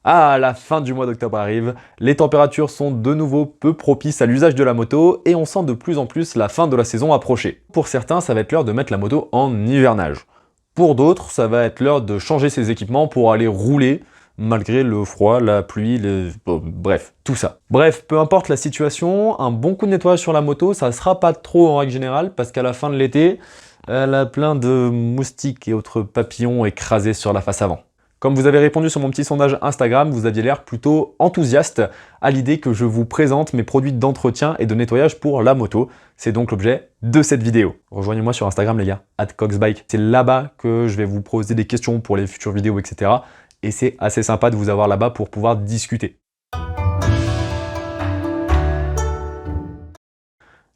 Ah, la fin du mois d'octobre arrive, les températures sont de nouveau peu propices à l'usage de la moto et on sent de plus en plus la fin de la saison approcher. Pour certains, ça va être l'heure de mettre la moto en hivernage. Pour d'autres, ça va être l'heure de changer ses équipements pour aller rouler, malgré le froid, la pluie, bref, tout ça. Bref, peu importe la situation, un bon coup de nettoyage sur la moto, ça sera pas trop en règle générale, parce qu'à la fin de l'été, elle a plein de moustiques et autres papillons écrasés sur la face avant. Comme vous avez répondu sur mon petit sondage Instagram, vous aviez l'air plutôt enthousiaste à l'idée que je vous présente mes produits d'entretien et de nettoyage pour la moto. C'est donc l'objet de cette vidéo. Rejoignez-moi sur Instagram les gars, @coxbike. C'est là-bas que je vais vous poser des questions pour les futures vidéos, etc. Et c'est assez sympa de vous avoir là-bas pour pouvoir discuter.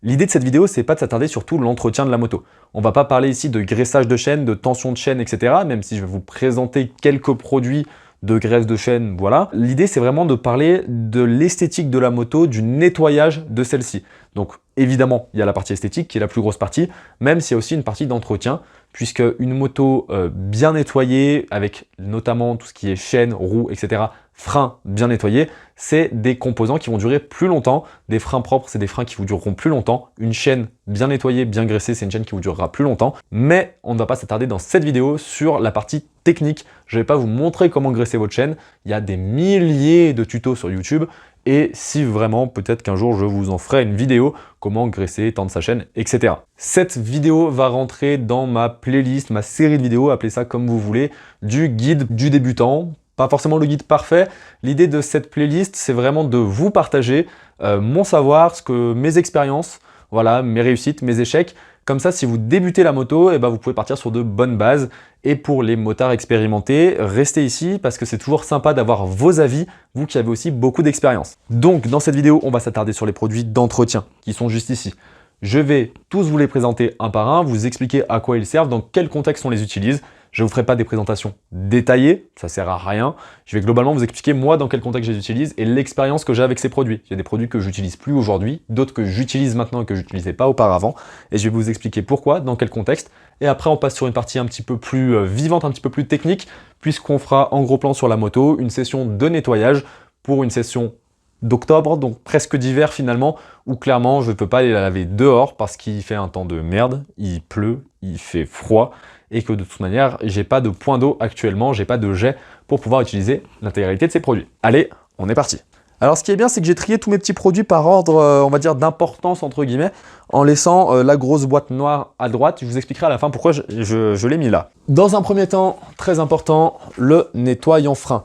L'idée de cette vidéo, c'est pas de s'attarder sur tout l'entretien de la moto. On va pas parler ici de graissage de chaîne, de tension de chaîne, etc. Même si je vais vous présenter quelques produits de graisse de chaîne, voilà. L'idée, c'est vraiment de parler de l'esthétique de la moto, du nettoyage de celle-ci. Donc, évidemment, il y a la partie esthétique qui est la plus grosse partie, même s'il y a aussi une partie d'entretien, puisque une moto bien nettoyée, avec notamment tout ce qui est chaîne, roue, etc., freins bien nettoyés, c'est des composants qui vont durer plus longtemps. Des freins propres, c'est des freins qui vous dureront plus longtemps. Une chaîne bien nettoyée, bien graissée, c'est une chaîne qui vous durera plus longtemps. Mais on ne va pas s'attarder dans cette vidéo sur la partie technique. Je ne vais pas vous montrer comment graisser votre chaîne. Il y a des milliers de tutos sur YouTube. Et si vraiment, peut-être qu'un jour, je vous en ferai une vidéo, comment graisser, tendre sa chaîne, etc. Cette vidéo va rentrer dans ma playlist, ma série de vidéos, appelez ça comme vous voulez, du guide du débutant. Pas forcément le guide parfait. L'idée de cette playlist, c'est vraiment de vous partager mon savoir, mes expériences, voilà, mes réussites, mes échecs. Comme ça, si vous débutez la moto, vous pouvez partir sur de bonnes bases. Et pour les motards expérimentés, restez ici parce que c'est toujours sympa d'avoir vos avis, vous qui avez aussi beaucoup d'expérience. Donc, dans cette vidéo, on va s'attarder sur les produits d'entretien qui sont juste ici. Je vais tous vous les présenter un par un, vous expliquer à quoi ils servent, dans quel contexte on les utilise. Je ne vous ferai pas des présentations détaillées, ça ne sert à rien. Je vais globalement vous expliquer moi dans quel contexte je les utilise et l'expérience que j'ai avec ces produits. Il y a des produits que j'utilise plus aujourd'hui, d'autres que j'utilise maintenant et que je n'utilisais pas auparavant. Et je vais vous expliquer pourquoi, dans quel contexte. Et après, on passe sur une partie un petit peu plus vivante, un petit peu plus technique, puisqu'on fera en gros plan sur la moto une session de nettoyage pour une session d'octobre, donc presque d'hiver finalement, où clairement je ne peux pas aller la laver dehors parce qu'il fait un temps de merde, il pleut, il fait froid, et que de toute manière, j'ai pas de point d'eau actuellement, j'ai pas de jet pour pouvoir utiliser l'intégralité de ces produits. Allez, on est parti. Alors ce qui est bien, c'est que j'ai trié tous mes petits produits par ordre, on va dire d'importance entre guillemets, en laissant la grosse boîte noire à droite. Je vous expliquerai à la fin pourquoi je l'ai mis là. Dans un premier temps, très important, le nettoyant frein.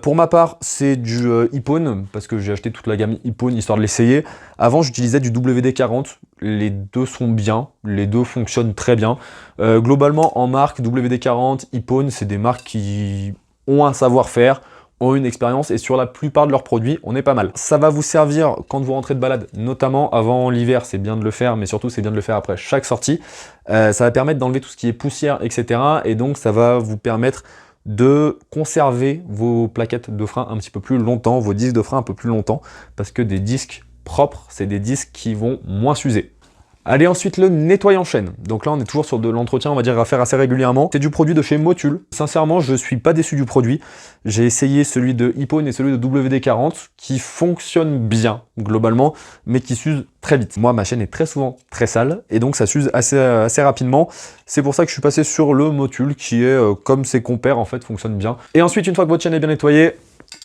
Pour ma part, c'est du Ippon, parce que j'ai acheté toute la gamme Ippon histoire de l'essayer. Avant, j'utilisais du WD-40. Les deux sont bien, les deux fonctionnent très bien. Globalement, en marque, WD-40, Ippon, c'est des marques qui ont un savoir-faire, ont une expérience et sur la plupart de leurs produits, on est pas mal. Ça va vous servir quand vous rentrez de balade, notamment avant l'hiver, c'est bien de le faire, mais surtout c'est bien de le faire après chaque sortie. Ça va permettre d'enlever tout ce qui est poussière, etc. Et donc ça va vous permettre de conserver vos plaquettes de frein un petit peu plus longtemps, vos disques de frein un peu plus longtemps, parce que des disques propres, c'est des disques qui vont moins s'user. Allez, ensuite le nettoyant chaîne. Donc là, on est toujours sur de l'entretien, on va dire, à faire assez régulièrement. C'est du produit de chez Motul. Sincèrement, je suis pas déçu du produit. J'ai essayé celui de Ippon et celui de WD-40 qui fonctionnent bien, globalement, mais qui s'usent très vite. Moi, ma chaîne est très souvent très sale et donc ça s'use assez rapidement. C'est pour ça que je suis passé sur le Motul qui est, comme ses compères, en fait, fonctionne bien. Et ensuite, une fois que votre chaîne est bien nettoyée,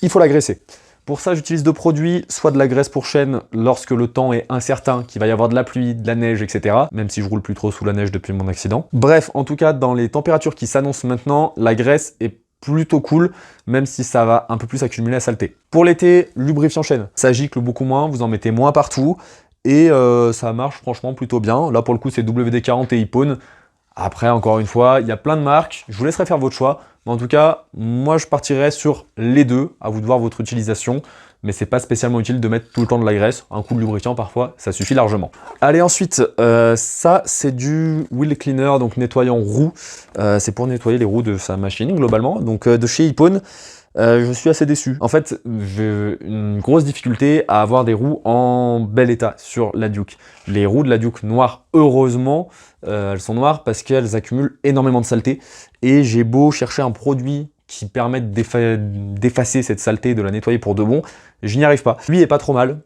il faut la graisser. Pour ça, j'utilise deux produits, soit de la graisse pour chaîne lorsque le temps est incertain, qu'il va y avoir de la pluie, de la neige, etc. Même si je roule plus trop sous la neige depuis mon accident. Bref, en tout cas, dans les températures qui s'annoncent maintenant, la graisse est plutôt cool, même si ça va un peu plus accumuler la saleté. Pour l'été, lubrifiant chaîne. Ça gicle beaucoup moins, vous en mettez moins partout, et ça marche franchement plutôt bien. Là, pour le coup, c'est WD-40 et Ippon. Après, encore une fois, il y a plein de marques, je vous laisserai faire votre choix. Mais en tout cas, moi je partirais sur les deux, à vous de voir votre utilisation. Mais c'est pas spécialement utile de mettre tout le temps de la graisse. Un coup de lubrifiant parfois, ça suffit largement. Allez, ensuite, ça c'est du wheel cleaner, donc nettoyant roue. C'est pour nettoyer les roues de sa machine globalement. Donc de chez Ippon. Je suis assez déçu. En fait, j'ai une grosse difficulté à avoir des roues en bel état sur la Duke. Les roues de la Duke noires, heureusement, elles sont noires parce qu'elles accumulent énormément de saleté. Et j'ai beau chercher un produit qui permettent d'effacer cette saleté, de la nettoyer pour de bon, je n'y arrive pas. Lui est pas trop mal,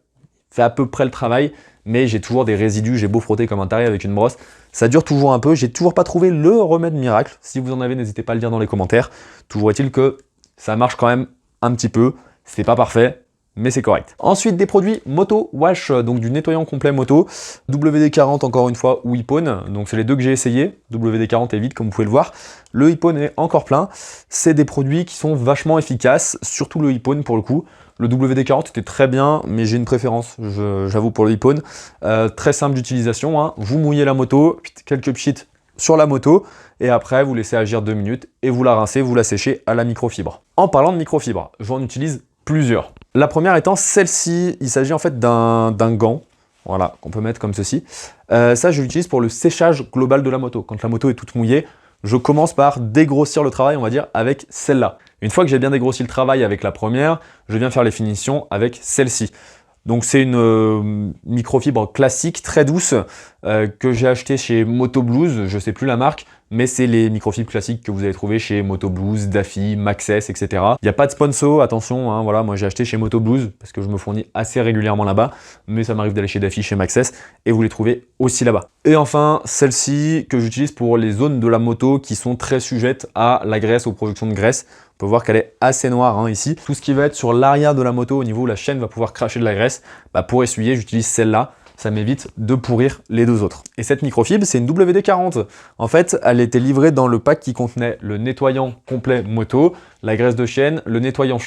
fait à peu près le travail, mais j'ai toujours des résidus, j'ai beau frotter comme un taré avec une brosse, ça dure toujours un peu, j'ai toujours pas trouvé le remède miracle. Si vous en avez, n'hésitez pas à le dire dans les commentaires. Toujours est-il que ça marche quand même un petit peu, c'est pas parfait, mais c'est correct. Ensuite, des produits Moto Wash, donc du nettoyant complet moto, WD-40 encore une fois, ou Hippone, donc c'est les deux que j'ai essayé. WD-40 est vide comme vous pouvez le voir, le Hippone est encore plein. C'est des produits qui sont vachement efficaces, surtout le Hippone pour le coup. Le WD-40 était très bien, mais j'ai une préférence, j'avoue, pour le Hippone. Très simple d'utilisation, hein. Vous mouillez la moto, quelques pchits sur la moto, et après vous laissez agir 2 minutes, et vous la rincez, vous la séchez à la microfibre. En parlant de microfibre, j'en utilise plusieurs. La première étant celle-ci, il s'agit en fait d'un gant, voilà, qu'on peut mettre comme ceci. Ça, je l'utilise pour le séchage global de la moto. Quand la moto est toute mouillée, je commence par dégrossir le travail, on va dire, avec celle-là. Une fois que j'ai bien dégrossi le travail avec la première, je viens faire les finitions avec celle-ci. Donc c'est une microfibre classique, très douce, que j'ai acheté chez Moto Blues, je sais plus la marque, mais c'est les microfibres classiques que vous allez trouver chez Moto Blues, Daffy, Maxxess, etc. Il n'y a pas de sponsor, attention, hein, voilà, moi j'ai acheté chez Moto Blues, parce que je me fournis assez régulièrement là-bas, mais ça m'arrive d'aller chez Daffy, chez Maxxess, et vous les trouvez aussi là-bas. Et enfin, celle-ci que j'utilise pour les zones de la moto qui sont très sujettes à la graisse, aux productions de graisse. On peut voir qu'elle est assez noire hein, ici. Tout ce qui va être sur l'arrière de la moto, au niveau où la chaîne va pouvoir cracher de la graisse, bah, pour essuyer, j'utilise celle-là. Ça m'évite de pourrir les deux autres. Et cette microfibre, c'est une WD-40. En fait, elle était livrée dans le pack qui contenait le nettoyant complet moto, la graisse de chaîne, le nettoyant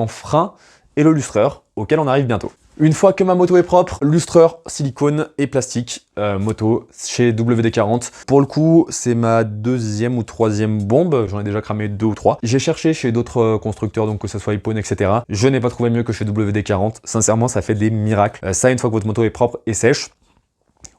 frein et le lustreur, auquel on arrive bientôt. Une fois que ma moto est propre, lustreur, silicone et plastique moto chez WD-40. Pour le coup, c'est ma 2e ou 3e bombe. J'en ai déjà cramé 2 ou 3. J'ai cherché chez d'autres constructeurs, donc que ce soit Hippone, etc. Je n'ai pas trouvé mieux que chez WD-40. Sincèrement, ça fait des miracles. Ça, une fois que votre moto est propre et sèche,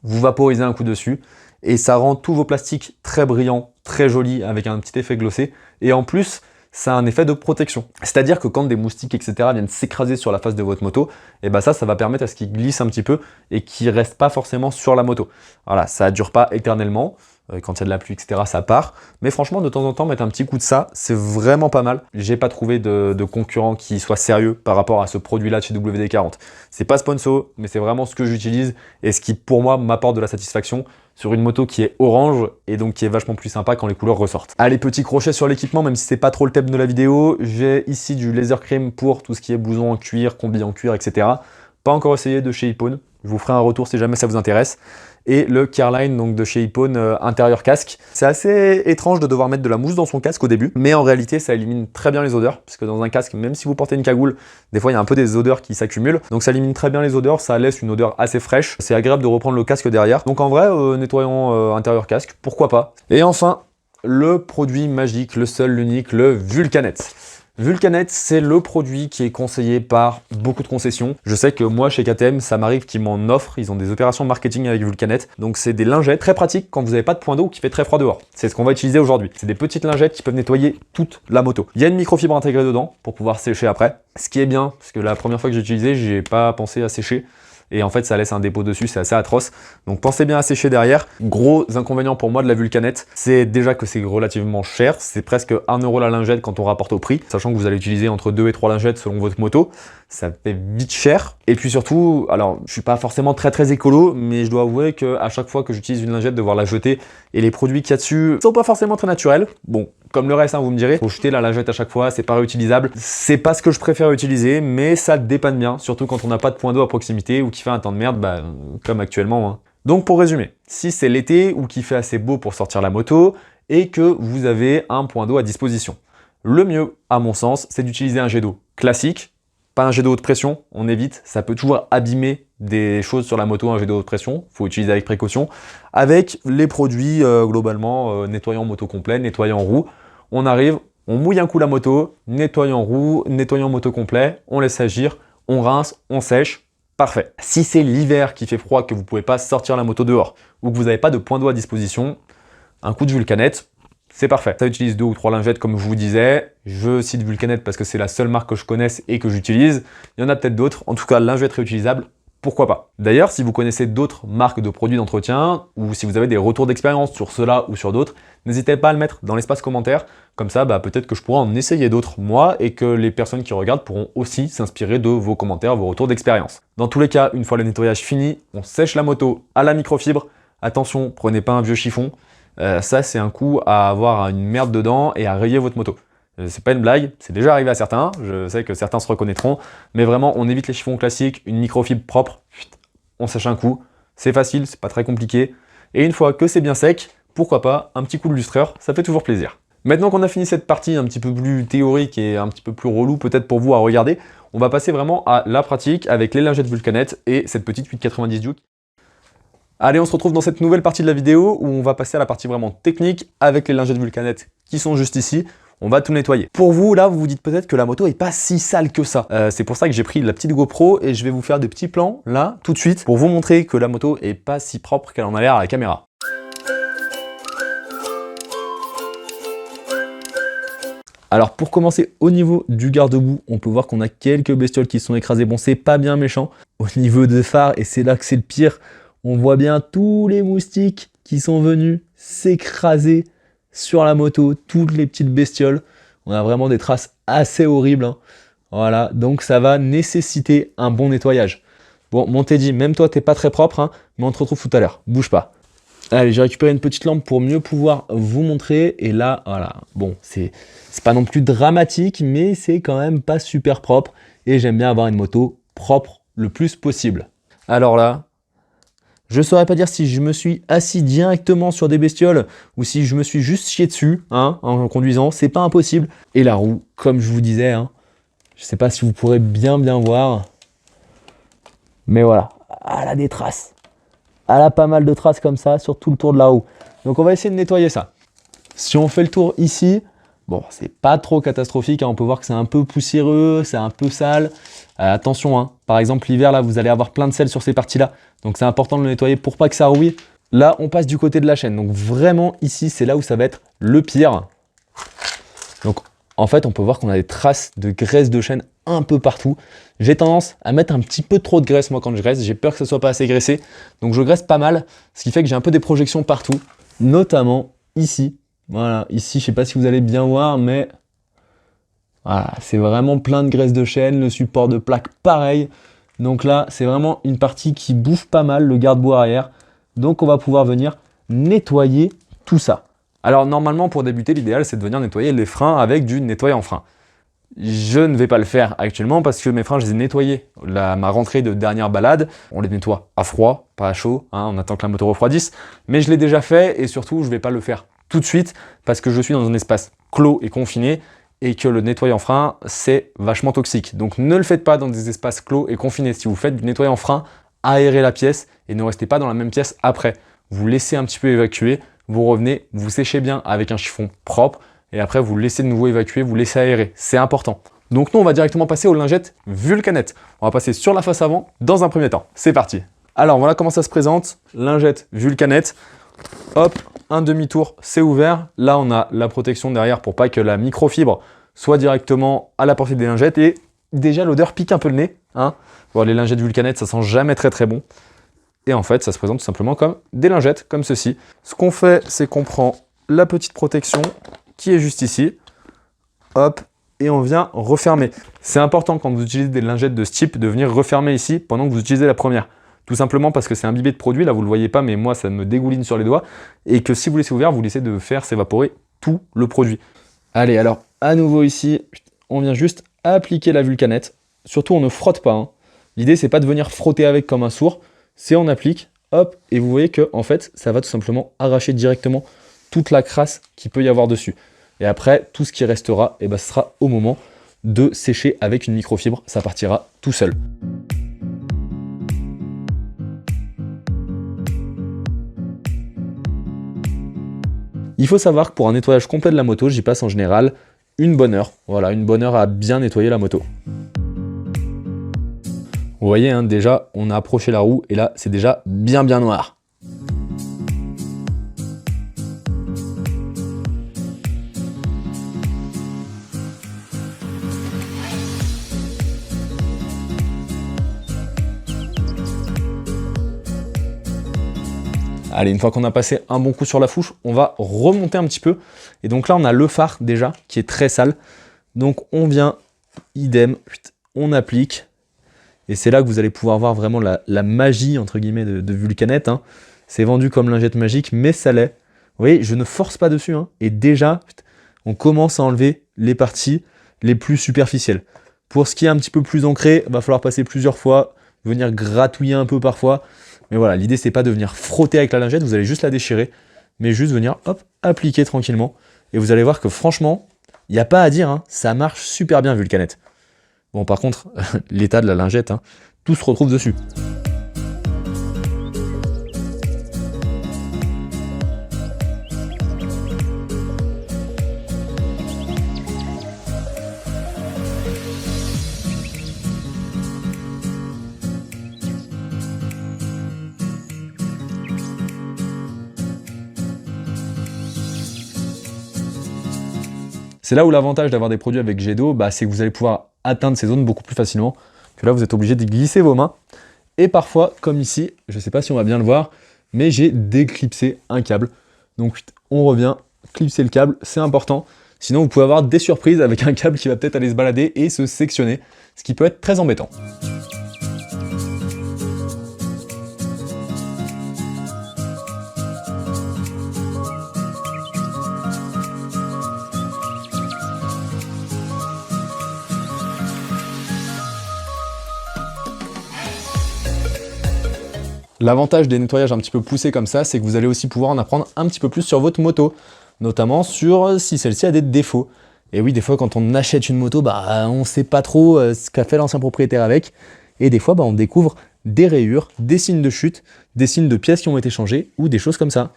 vous vaporisez un coup dessus et ça rend tous vos plastiques très brillants, très jolis, avec un petit effet glossé. Et en plus, ça a un effet de protection. C'est-à-dire que quand des moustiques, etc. viennent s'écraser sur la face de votre moto, et ben ça va permettre à ce qu'ils glissent un petit peu et qu'ils ne restent pas forcément sur la moto. Voilà, ça ne dure pas éternellement. Quand il y a de la pluie, etc., ça part. Mais franchement, de temps en temps, mettre un petit coup de ça, c'est vraiment pas mal. J'ai pas trouvé de concurrent qui soit sérieux par rapport à ce produit-là de chez WD-40. C'est pas sponsor, mais c'est vraiment ce que j'utilise et ce qui, pour moi, m'apporte de la satisfaction sur une moto qui est orange et donc qui est vachement plus sympa quand les couleurs ressortent. Allez, petit crochet sur l'équipement, même si c'est pas trop le thème de la vidéo, j'ai ici du laser cream pour tout ce qui est blouson en cuir, combi en cuir, etc. Pas encore essayé de chez Hippone. Je vous ferai un retour si jamais ça vous intéresse. Et le Carline donc de chez Hippone intérieur casque. C'est assez étrange de devoir mettre de la mousse dans son casque au début, mais en réalité ça élimine très bien les odeurs, puisque dans un casque, même si vous portez une cagoule, des fois il y a un peu des odeurs qui s'accumulent. Donc ça élimine très bien les odeurs, ça laisse une odeur assez fraîche. C'est agréable de reprendre le casque derrière. Donc en vrai, nettoyant intérieur casque, pourquoi pas. Et enfin, le produit magique, le seul, l'unique, le Vulcanet. Vulcanet, c'est le produit qui est conseillé par beaucoup de concessions. Je sais que moi, chez KTM, ça m'arrive qu'ils m'en offrent. Ils ont des opérations marketing avec Vulcanet. Donc, c'est des lingettes très pratiques quand vous n'avez pas de point d'eau ou qu'il fait très froid dehors. C'est ce qu'on va utiliser aujourd'hui. C'est des petites lingettes qui peuvent nettoyer toute la moto. Il y a une microfibre intégrée dedans pour pouvoir sécher après. Ce qui est bien, parce que la première fois que j'ai utilisé, j'ai pas pensé à sécher. Et en fait, ça laisse un dépôt dessus, c'est assez atroce. Donc pensez bien à sécher derrière. Gros inconvénient pour moi de la Vulcanet, c'est déjà que c'est relativement cher. C'est presque 1 € la lingette quand on rapporte au prix. Sachant que vous allez utiliser entre 2 et 3 lingettes selon votre moto. Ça fait vite cher. Et puis surtout, alors je suis pas forcément très écolo, mais je dois avouer qu'à chaque fois que j'utilise une lingette, devoir la jeter, et les produits qu'il y a dessus sont pas forcément très naturels. Bon, comme le reste, hein, vous me direz, faut jeter la lingette à chaque fois, c'est pas réutilisable. C'est pas ce que je préfère utiliser, mais ça dépanne bien, surtout quand on n'a pas de point d'eau à proximité ou qu'il fait un temps de merde, bah, comme actuellement. Hein. Donc pour résumer, si c'est l'été ou qu'il fait assez beau pour sortir la moto et que vous avez un point d'eau à disposition, le mieux, à mon sens, c'est d'utiliser un jet d'eau classique, pas un jet d'eau haute pression, on évite, ça peut toujours abîmer des choses sur la moto, un jet d'eau haute pression, faut utiliser avec précaution, avec les produits globalement nettoyant moto complet, nettoyant roue. On arrive, on mouille un coup la moto, nettoyant roue, nettoyant moto complet, on laisse agir, on rince, on sèche, parfait. Si c'est l'hiver qui fait froid, que vous ne pouvez pas sortir la moto dehors, ou que vous n'avez pas de point d'eau à disposition, un coup de Vulcanet, c'est parfait. Ça utilise 2 ou 3 lingettes comme je vous disais. Je cite Vulcanet parce que c'est la seule marque que je connaisse et que j'utilise. Il y en a peut-être d'autres. En tout cas, lingette réutilisable, pourquoi pas. D'ailleurs, si vous connaissez d'autres marques de produits d'entretien ou si vous avez des retours d'expérience sur cela ou sur d'autres, n'hésitez pas à le mettre dans l'espace commentaire. Comme ça, peut-être que je pourrai en essayer d'autres moi et que les personnes qui regardent pourront aussi s'inspirer de vos commentaires, vos retours d'expérience. Dans tous les cas, une fois le nettoyage fini, on sèche la moto à la microfibre. Attention, prenez pas un vieux chiffon. Ça, c'est un coup à avoir une merde dedans et à rayer votre moto. C'est pas une blague, c'est déjà arrivé à certains, je sais que certains se reconnaîtront, mais vraiment, on évite les chiffons classiques, une microfibre propre, on sèche un coup, c'est facile, c'est pas très compliqué. Et une fois que c'est bien sec, pourquoi pas un petit coup de lustreur, ça fait toujours plaisir. Maintenant qu'on a fini cette partie un petit peu plus théorique et un petit peu plus relou peut-être pour vous à regarder, on va passer vraiment à la pratique avec les lingettes Vulcanet et cette petite 890 Duke. Allez, on se retrouve dans cette nouvelle partie de la vidéo où on va passer à la partie vraiment technique avec les lingettes Vulcanet qui sont juste ici. On va tout nettoyer. Pour vous, là, vous vous dites peut-être que la moto est pas si sale que ça. C'est pour ça que j'ai pris la petite GoPro et je vais vous faire des petits plans, là, tout de suite, pour vous montrer que la moto est pas si propre qu'elle en a l'air à la caméra. Alors pour commencer, au niveau du garde-boue, on peut voir qu'on a quelques bestioles qui sont écrasées. Bon, c'est pas bien méchant. Au niveau des phares, et c'est là que c'est le pire, on voit bien tous les moustiques qui sont venus s'écraser sur la moto, toutes les petites bestioles. On a vraiment des traces assez horribles, hein. Voilà, donc ça va nécessiter un bon nettoyage. Bon, mon Teddy, même toi, t'es pas très propre, hein, mais on te retrouve tout à l'heure. Bouge pas. Allez, j'ai récupéré une petite lampe pour mieux pouvoir vous montrer. Et là, voilà, bon, c'est pas non plus dramatique, mais c'est quand même pas super propre. Et j'aime bien avoir une moto propre le plus possible. Alors là, je saurais pas dire si je me suis assis directement sur des bestioles ou si je me suis juste chié dessus, hein, en conduisant. C'est pas impossible. Et la roue, comme je vous disais, hein, je sais pas si vous pourrez bien voir. Mais voilà, elle a des traces. Elle a pas mal de traces comme ça sur tout le tour de la roue. Donc on va essayer de nettoyer ça. Si on fait le tour ici, bon, c'est pas trop catastrophique, hein. On peut voir que c'est un peu poussiéreux, c'est un peu sale. Attention, hein. Par exemple l'hiver là, vous allez avoir plein de sel sur ces parties-là. Donc c'est important de le nettoyer pour pas que ça rouille. Là, on passe du côté de la chaîne. Donc vraiment ici, c'est là où ça va être le pire. Donc en fait, on peut voir qu'on a des traces de graisse de chaîne un peu partout. J'ai tendance à mettre un petit peu trop de graisse moi quand je graisse. J'ai peur que ce soit pas assez graissé. Donc je graisse pas mal, ce qui fait que j'ai un peu des projections partout, notamment ici. Voilà, ici, je sais pas si vous allez bien voir, mais voilà, c'est vraiment plein de graisse de chaîne. Le support de plaque, pareil. Donc là, c'est vraiment une partie qui bouffe pas mal le garde-boue arrière. Donc on va pouvoir venir nettoyer tout ça. Alors normalement, pour débuter, l'idéal, c'est de venir nettoyer les freins avec du nettoyant frein. Je ne vais pas le faire actuellement parce que mes freins, je les ai nettoyés. Ma rentrée de dernière balade, on les nettoie à froid, pas à chaud, hein, on attend que la moto refroidisse. Mais je l'ai déjà fait et surtout, je ne vais pas le faire tout de suite parce que je suis dans un espace clos et confiné et que le nettoyant frein, c'est vachement toxique. Donc ne le faites pas dans des espaces clos et confinés. Si vous faites du nettoyant frein, aérez la pièce et ne restez pas dans la même pièce après. Vous laissez un petit peu évacuer, vous revenez, vous séchez bien avec un chiffon propre et après vous laissez de nouveau évacuer, vous laissez aérer. C'est important. Donc nous, on va directement passer aux lingettes Vulcanet. On va passer sur la face avant dans un premier temps. C'est parti. Alors voilà comment ça se présente. Lingette Vulcanet. Hop, un demi-tour, c'est ouvert. Là, on a la protection derrière pour pas que la microfibre soit directement à la portée des lingettes. Et déjà, l'odeur pique un peu le nez, hein. Bon, les lingettes Vulcanet, ça sent jamais très bon. Et en fait, ça se présente tout simplement comme des lingettes, comme ceci. Ce qu'on fait, c'est qu'on prend la petite protection qui est juste ici. Hop, et on vient refermer. C'est important quand vous utilisez des lingettes de ce type de venir refermer ici pendant que vous utilisez la première. Tout simplement parce que c'est imbibé de produit, là vous ne le voyez pas, mais moi ça me dégouline sur les doigts. Et que si vous laissez ouvert, vous laissez de faire s'évaporer tout le produit. Allez, alors à nouveau ici, on vient juste appliquer la Vulcanet. Surtout on ne frotte pas, hein. L'idée c'est pas de venir frotter avec comme un sourd, c'est on applique, hop, et vous voyez que en fait ça va tout simplement arracher directement toute la crasse qu'il peut y avoir dessus. Et après, tout ce qui restera, ce sera au moment de sécher avec une microfibre, ça partira tout seul. Il faut savoir que pour un nettoyage complet de la moto, j'y passe en général une bonne heure. Voilà, une bonne heure à bien nettoyer la moto. Vous voyez, hein, déjà, on a approché la roue et là, c'est déjà bien noir. Allez, une fois qu'on a passé un bon coup sur la fourche, on va remonter un petit peu. Et donc là, on a le phare déjà, qui est très sale. Donc on vient, idem, on applique. Et c'est là que vous allez pouvoir voir vraiment la magie, entre guillemets, de Vulcanet. Hein. C'est vendu comme lingette magique, mais ça l'est. Vous voyez, je ne force pas dessus. Hein. Et déjà, on commence à enlever les parties les plus superficielles. Pour ce qui est un petit peu plus ancré, il va falloir passer plusieurs fois, venir gratouiller un peu parfois. Mais voilà, l'idée, c'est pas de venir frotter avec la lingette, vous allez juste la déchirer, mais juste venir, hop, appliquer tranquillement. Et vous allez voir que franchement, il n'y a pas à dire, hein, ça marche super bien Vulcanet. Bon, par contre, l'état de la lingette, hein, tout se retrouve dessus. C'est là où l'avantage d'avoir des produits avec jet d'eau, c'est que vous allez pouvoir atteindre ces zones beaucoup plus facilement. Que là, vous êtes obligé de glisser vos mains. Et parfois, comme ici, je ne sais pas si on va bien le voir, mais j'ai déclipsé un câble. Donc on revient, clipser le câble, c'est important. Sinon, vous pouvez avoir des surprises avec un câble qui va peut-être aller se balader et se sectionner, ce qui peut être très embêtant. L'avantage des nettoyages un petit peu poussés comme ça, c'est que vous allez aussi pouvoir en apprendre un petit peu plus sur votre moto, notamment sur si celle-ci a des défauts. Et oui, des fois, quand on achète une moto, on ne sait pas trop ce qu'a fait l'ancien propriétaire avec. Et des fois, on découvre des rayures, des signes de chute, des signes de pièces qui ont été changées ou des choses comme ça.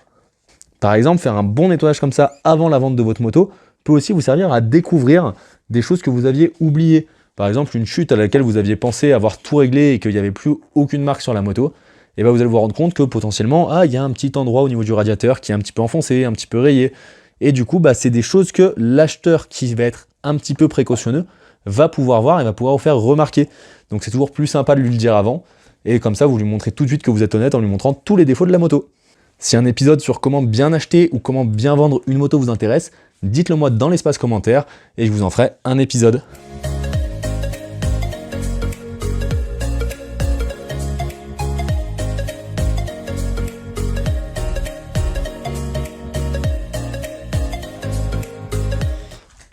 Par exemple, faire un bon nettoyage comme ça avant la vente de votre moto peut aussi vous servir à découvrir des choses que vous aviez oubliées. Par exemple, une chute à laquelle vous aviez pensé avoir tout réglé et qu'il n'y avait plus aucune marque sur la moto. Et vous allez vous rendre compte que potentiellement, il y a un petit endroit au niveau du radiateur qui est un petit peu enfoncé, un petit peu rayé. Et du coup, c'est des choses que l'acheteur qui va être un petit peu précautionneux va pouvoir voir et va pouvoir vous faire remarquer. Donc c'est toujours plus sympa de lui le dire avant. Et comme ça, vous lui montrez tout de suite que vous êtes honnête en lui montrant tous les défauts de la moto. Si un épisode sur comment bien acheter ou comment bien vendre une moto vous intéresse, dites-le moi dans l'espace commentaire et je vous en ferai un épisode.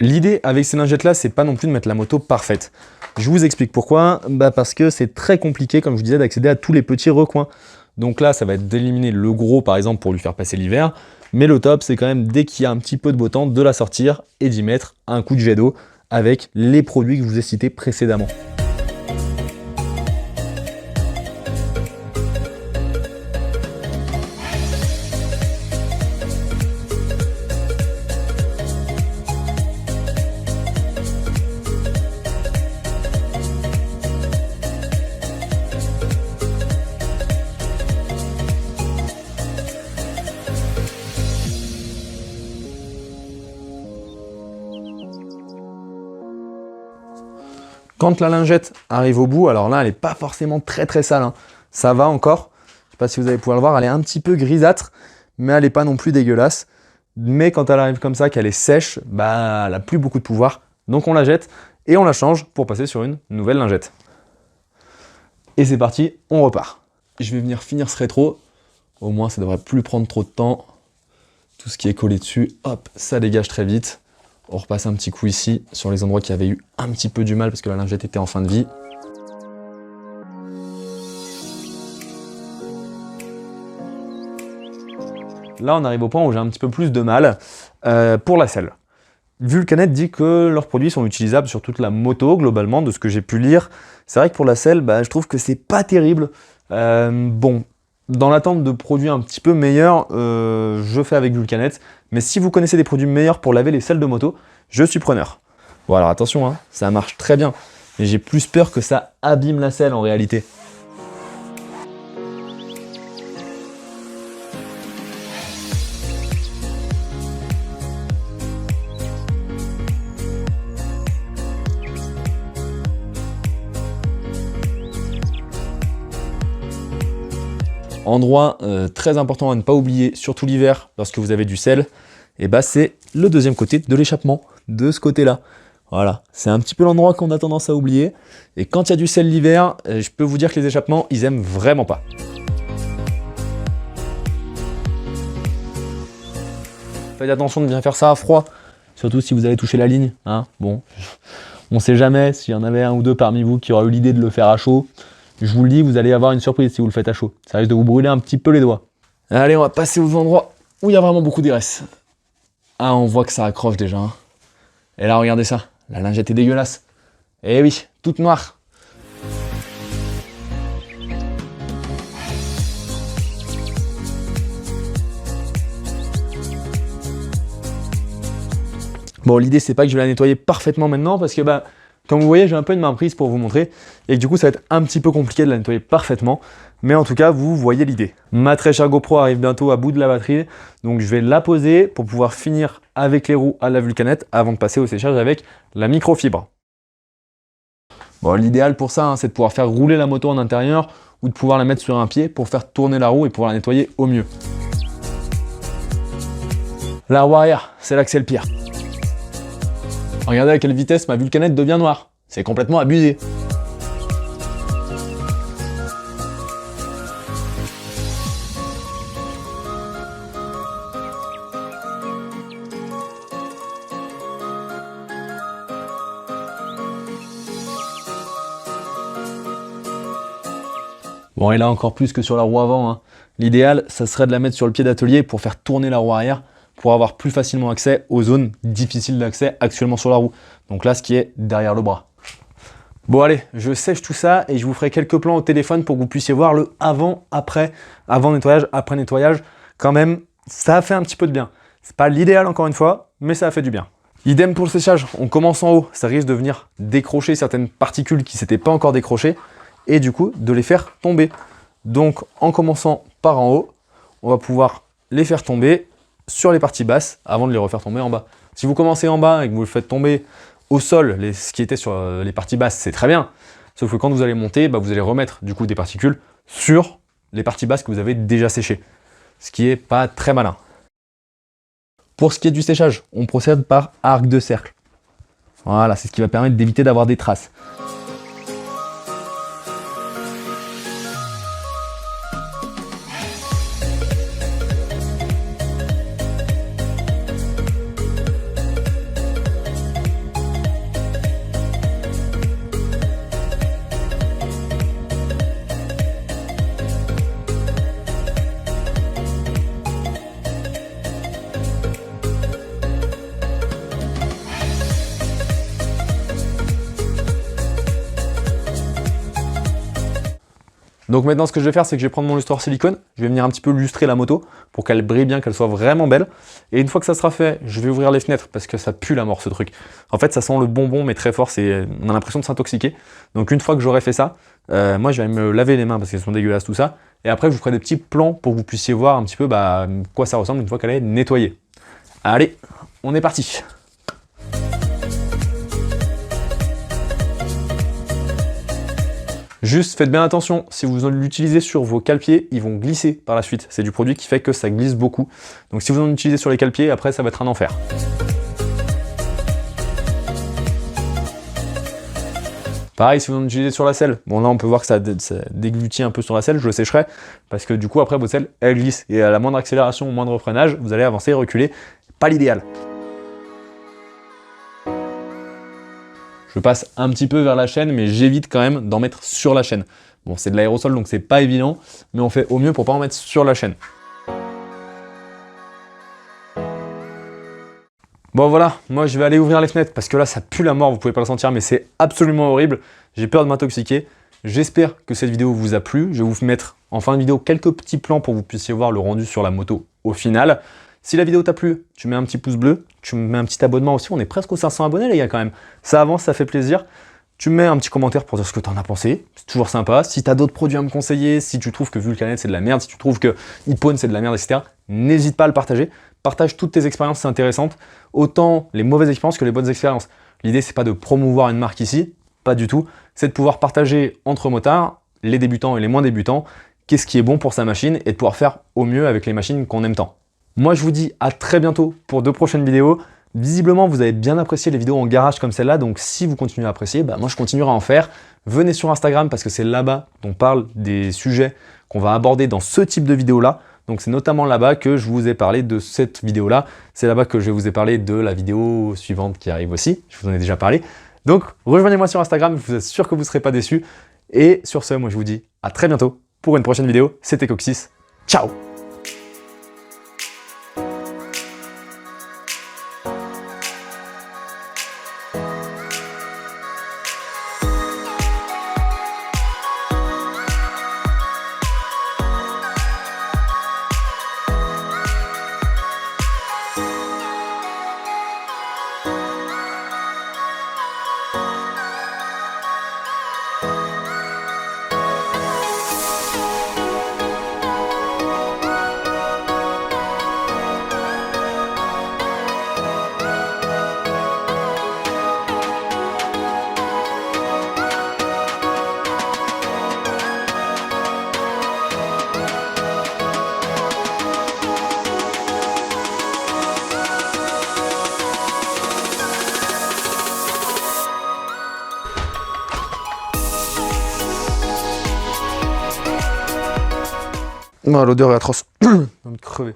L'idée avec ces lingettes-là, c'est pas non plus de mettre la moto parfaite. Je vous explique pourquoi. Parce que c'est très compliqué, comme je vous disais, d'accéder à tous les petits recoins. Donc là, ça va être d'éliminer le gros, par exemple, pour lui faire passer l'hiver. Mais le top, c'est quand même, dès qu'il y a un petit peu de beau temps, de la sortir et d'y mettre un coup de jet d'eau avec les produits que je vous ai cités précédemment. Quand la lingette arrive au bout, alors là, elle n'est pas forcément très sale. Hein. Ça va encore. Je ne sais pas si vous allez pouvoir le voir, elle est un petit peu grisâtre, mais elle n'est pas non plus dégueulasse. Mais quand elle arrive comme ça, qu'elle est sèche, elle n'a plus beaucoup de pouvoir. Donc on la jette et on la change pour passer sur une nouvelle lingette. Et c'est parti, on repart. Je vais venir finir ce rétro. Au moins, ça ne devrait plus prendre trop de temps. Tout ce qui est collé dessus, hop, ça dégage très vite. On repasse un petit coup ici, sur les endroits qui avaient eu un petit peu du mal parce que la lingette était en fin de vie. Là, on arrive au point où j'ai un petit peu plus de mal pour la selle. Vulcanet dit que leurs produits sont utilisables sur toute la moto, globalement, de ce que j'ai pu lire. C'est vrai que pour la selle, je trouve que c'est pas terrible. Bon, dans l'attente de produits un petit peu meilleurs, je fais avec Vulcanet. Mais si vous connaissez des produits meilleurs pour laver les selles de moto, je suis preneur. Bon alors attention, hein, ça marche très bien. Mais j'ai plus peur que ça abîme la selle en réalité. Endroit très important à ne pas oublier, surtout l'hiver, lorsque vous avez du sel, et bah c'est le deuxième côté de l'échappement, de ce côté-là. Voilà, c'est un petit peu l'endroit qu'on a tendance à oublier. Et quand il y a du sel l'hiver, je peux vous dire que les échappements, ils aiment vraiment pas. Faites attention de bien faire ça à froid, surtout si vous allez toucher la ligne. Hein. Bon, on sait jamais s'il y en avait un ou deux parmi vous qui auraient eu l'idée de le faire à chaud. Je vous le dis, vous allez avoir une surprise si vous le faites à chaud. Ça risque de vous brûler un petit peu les doigts. Allez, on va passer aux endroits où il y a vraiment beaucoup de graisse. Ah, on voit que ça accroche déjà. Hein. Et là, regardez ça. La lingette est dégueulasse. Eh oui, toute noire. Bon, l'idée, c'est pas que je vais la nettoyer parfaitement maintenant parce que, bah, comme vous voyez, j'ai un peu une main prise pour vous montrer et que du coup, ça va être un petit peu compliqué de la nettoyer parfaitement. Mais en tout cas, vous voyez l'idée. Ma très chère GoPro arrive bientôt à bout de la batterie, donc je vais la poser pour pouvoir finir avec les roues à la vulcanette avant de passer au séchage avec la microfibre. Bon, l'idéal pour ça, hein, c'est de pouvoir faire rouler la moto en intérieur ou de pouvoir la mettre sur un pied pour faire tourner la roue et pouvoir la nettoyer au mieux. La roue arrière, c'est là que c'est le pire. Regardez à quelle vitesse ma vulcanette devient noire. C'est complètement abusé. Bon, et là encore plus que sur la roue avant. Hein. L'idéal, ça serait de la mettre sur le pied d'atelier pour faire tourner la roue arrière pour avoir plus facilement accès aux zones difficiles d'accès actuellement sur la roue. Donc là, ce qui est derrière le bras. Bon allez, je sèche tout ça et je vous ferai quelques plans au téléphone pour que vous puissiez voir le avant, après, avant nettoyage, après nettoyage. Quand même, ça a fait un petit peu de bien. C'est pas l'idéal encore une fois, mais ça a fait du bien. Idem pour le séchage, on commence en haut. Ça risque de venir décrocher certaines particules qui ne s'étaient pas encore décrochées et du coup de les faire tomber. Donc en commençant par en haut, on va pouvoir les faire tomber sur les parties basses avant de les refaire tomber en bas. Si vous commencez en bas et que vous le faites tomber au sol, ce qui était sur les parties basses, c'est très bien. Sauf que quand vous allez monter, bah, vous allez remettre du coup des particules sur les parties basses que vous avez déjà séchées. Ce qui n'est pas très malin. Pour ce qui est du séchage, on procède par arc de cercle. Voilà, c'est ce qui va permettre d'éviter d'avoir des traces. Donc maintenant, ce que je vais faire, c'est que je vais prendre mon lustre silicone, je vais venir un petit peu lustrer la moto pour qu'elle brille bien, qu'elle soit vraiment belle. Et une fois que ça sera fait, je vais ouvrir les fenêtres parce que ça pue la mort ce truc. En fait, ça sent le bonbon, mais très fort, on a l'impression de s'intoxiquer. Donc une fois que j'aurai fait ça, moi je vais me laver les mains parce qu'elles sont dégueulasses tout ça. Et après, je vous ferai des petits plans pour que vous puissiez voir un petit peu quoi ça ressemble une fois qu'elle est nettoyée. Allez, on est parti. Juste faites bien attention, si vous l'utilisez sur vos cale-pieds, ils vont glisser par la suite. C'est du produit qui fait que ça glisse beaucoup. Donc si vous en utilisez sur les cale-pieds, après ça va être un enfer. Pareil si vous en utilisez sur la selle. Bon là on peut voir que ça déglutit un peu sur la selle, je le sécherai. Parce que du coup après votre selle, elle glisse. Et à la moindre accélération, au moindre freinage, vous allez avancer, reculer. Pas l'idéal. Je passe un petit peu vers la chaîne, mais j'évite quand même d'en mettre sur la chaîne. Bon, c'est de l'aérosol, donc c'est pas évident, mais on fait au mieux pour pas en mettre sur la chaîne. Bon voilà, moi je vais aller ouvrir les fenêtres parce que là ça pue la mort, vous pouvez pas le sentir, mais c'est absolument horrible. J'ai peur de m'intoxiquer. J'espère que cette vidéo vous a plu. Je vais vous mettre en fin de vidéo quelques petits plans pour que vous puissiez voir le rendu sur la moto au final. Si la vidéo t'a plu, tu mets un petit pouce bleu, tu mets un petit abonnement aussi, on est presque aux 500 abonnés les gars quand même. Ça avance, ça fait plaisir. Tu mets un petit commentaire pour dire ce que tu en as pensé, c'est toujours sympa. Si tu as d'autres produits à me conseiller, si tu trouves que Vulcanet c'est de la merde, si tu trouves que Ippon c'est de la merde, etc., n'hésite pas à le partager. Partage toutes tes expériences, c'est intéressant. Autant les mauvaises expériences que les bonnes expériences. L'idée c'est pas de promouvoir une marque ici, pas du tout. C'est de pouvoir partager entre motards, les débutants et les moins débutants, qu'est-ce qui est bon pour sa machine et de pouvoir faire au mieux avec les machines qu'on aime tant. Moi, je vous dis à très bientôt pour 2 prochaines vidéos. Visiblement, vous avez bien apprécié les vidéos en garage comme celle-là, donc si vous continuez à apprécier, moi je continuerai à en faire. Venez sur Instagram parce que c'est là-bas qu'on parle des sujets qu'on va aborder dans ce type de vidéo-là. Donc c'est notamment là-bas que je vous ai parlé de cette vidéo-là. C'est là-bas que je vous ai parlé de la vidéo suivante qui arrive aussi. Je vous en ai déjà parlé. Donc rejoignez-moi sur Instagram, je vous assure que vous ne serez pas déçus. Et sur ce, moi je vous dis à très bientôt pour une prochaine vidéo. C'était Coccyx. Ciao! L'odeur est atroce. J'ai envie de crever.